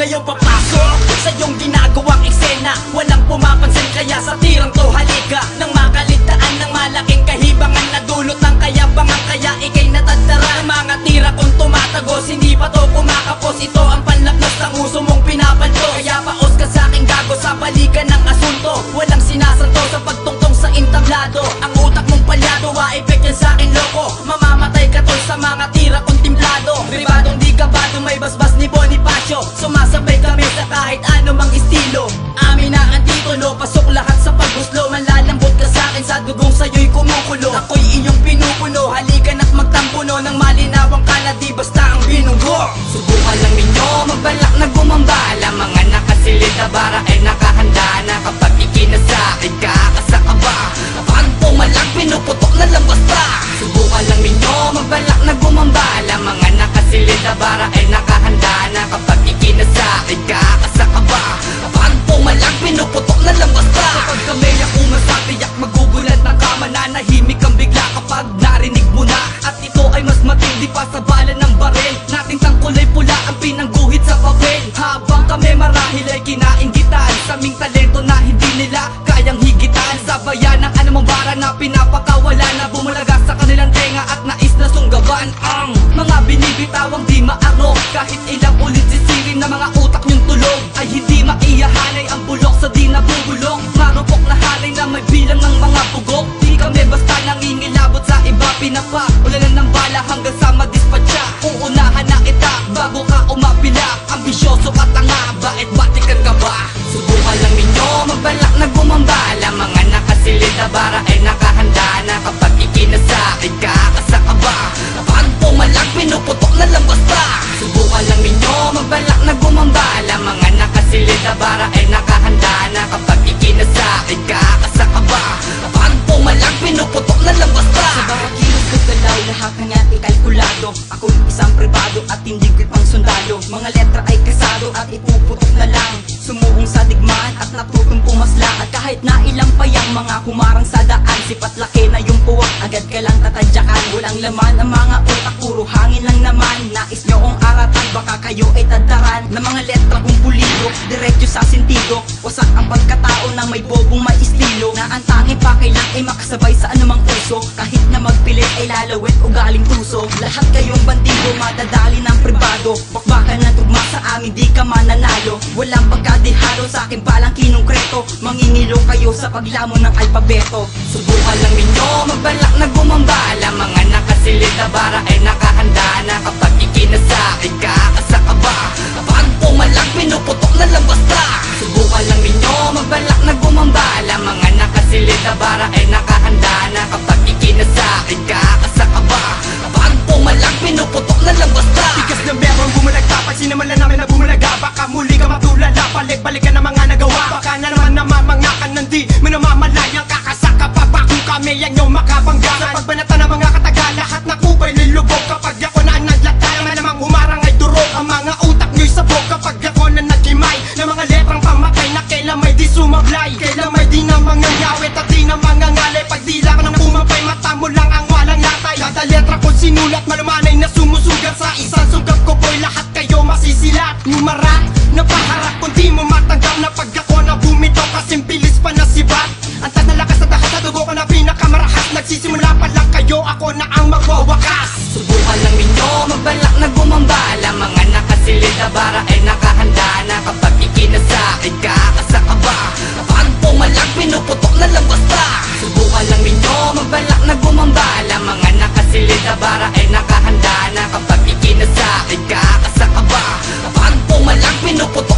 Ngayon papasok sa iyong ginagawang eksena. Walang pumapansin kaya sa tirang to halika. Nang makaligtaan ng malaking kahibangan na dulot ng kayabangan, kaya ikay natagdara ng mga tira kong tumatagos. Hindi pa to kumakapos, ito ang panlapnos ng uso mong pinapanto. Kaya paos ka sa aking gago sa balikan ng asunto. Walang sinasanto sa pagtungtong sa intablado. Ang utak mong palyado, wa-effect yan sa akin loko. Mamamatay ka tol sa mga tira kong timplado. Pribadong di kabado, may basbas ni Bonifacio. Sumasabay kami sa kahit anumang estilo. Amin na ang titulo, pasok lahat sa paghuslo. Manlalambot ka sa akin, sa dugong sa'yo'y kumukulo. Ako'y iyong pinupuno, halika na't magtampuno. Nang malinawang ka na di basta ang binunggo. Subukan lang ninyo, magbalak na gumambala. Mga nakasilid na bara ay nakahanda na. Kapag ikinasakit ka, kasaka ba? Kapag pumalag, pinuputok na lang basta. Subukan lang ninyo, magbalak na gumambala. Mga nakasilid na bara ay nakahanda na. Kapag ikinasakit ka, kasaka ba? Kapag pumalag, pinuputok na lang basta. Kapag kami ang umasabiyak, magugulat na ka. Mananahimik kang bigla kapag narinig mo na. At ito ay mas matindi pa sa bala ng baril. Nating tangkulay pula ang pinangguhit sa papel. Habang kami marahil ay kinainggitan sa aming talento na hindi nila kayang higitan. Sabayan ng anumang bara na pinapakawala na bumulaga sa kanilang tenga at nais na sunggaban. Ang mga binibitawang di maaro, kahit ilang ulit sisirin na mga utak nyong tulog, ay hindi maiyahanay ang bulok sa di nabubulong. Marupok na hari na may bilang ng mga bugok. Di kami basta nangingilabot sa iba, pinapa ulalan ng bala hanggang sa madispatcha. Uunahan na kita bago ka umapila. Ambisyoso ka tanga, bait-batikan ka ba? Subukan lang ninyo, magbalak na gumambala. Mga nakasilid na bara ay nakahanda na. Kapag ikinasakit ka, kasaka ba? Kapag pumalag, pinuputok na lang basta. Subukan lang ninyo, magbalak na gumambala. Mga nakasilid na bara ay nakahanda na. Kapag ikinasakit ka, kasaka ba? Kapag pumalag, pinuputok na lang basta. Sa bawat kilos ko galaw, lahat ng yan ikalkulado. Ako'y isang pribado at hindi ko'y pang sundalo. Mga letra ay kasado at ipuputok na lang. Sumuhong sa digmaan at natutong pumaslang. At kahit na ilang pa yang mga humarang sa daan, sipat laki na yung puwak, agad ka lang tatadyakan. Walang laman ang mga utak, puro hangin lang naman. Nais nyo kong aratan, baka kayo ay tadaran ng mga letra kong pulido, diretso sa sentido. Wasak ang pagkatao na may bobong may estilo, na ang tanging pakailan ay makasabay sa anumang uso. Kahit na magpilit ay lalawit o galing puso. Lahat kayong bandido, madadali ng pribado. Bakbakan ng tugma sa amin, di ka mananalo. Walang pagkadihalo sa akin balang kinongkreto. Mangingilo kayo sa paglamon ng alpabeto. Subukan lang ninyo, magbalak na gumambala. Mga nakasilid na bara ay nakahanda na. Kapag ikinasakit ka, kasaka ba? Kapag pumalag, pinuputok na lang basta. Subukan lang ninyo, magbalak na gumambala. Mga nakasilid na bara ay nakahanda na. Kapag ikinasakit ka, kasaka ba? Kapag pumalag, pinuputok na lang basta. Tigas na merong bumalaga, pag sinamala namin na bumalaga. Baka muli ka matulala, balik-balik ka na mga nagawa. Baka na naman namamangakan ng di mo namamalayang kakasaka pa ba kung kami yan yung makabanggaan. Sa pagbanata ng mga kataga, lahat na kupay lilubog. Kapag ako na naglata, naman namang humarang ay durog. Ang mga utak nyo'y sabog kapag ako na nagkimay ng mga letrang pamatay na kailan may di sumablay. Kailan may di na mangangawit at di na mangangalay. Pag di lang ng pumapay, mata mo lang ang walang latay. Kada letra ko sinulat, malumanay na sumusugat. Sa isang sugat ko boy, lahat kayo masisilat. Numarat, napaharap kung di mo matanggap na pag ako na bumito, kasing bilis pa na sibat. Antas na lakas na dahas sa dugo ko na pinakamarahas. Nagsisimula pa lang kayo, ako na ang magwawakas. Subukan lang ninyo, magbalak na gumambala. Mga nakasilid na bara ay nakahanda na. Kapag ikinasakit ka, kasaka ba? Kapag pumalag, pinuputok na lang basta. Subukan lang ninyo, magbalak na gumambala. Mga nakasilid na bara ay nakahanda na. Kapag ikinasakit ka, kasaka ba? Kapag pumalag, pinuputok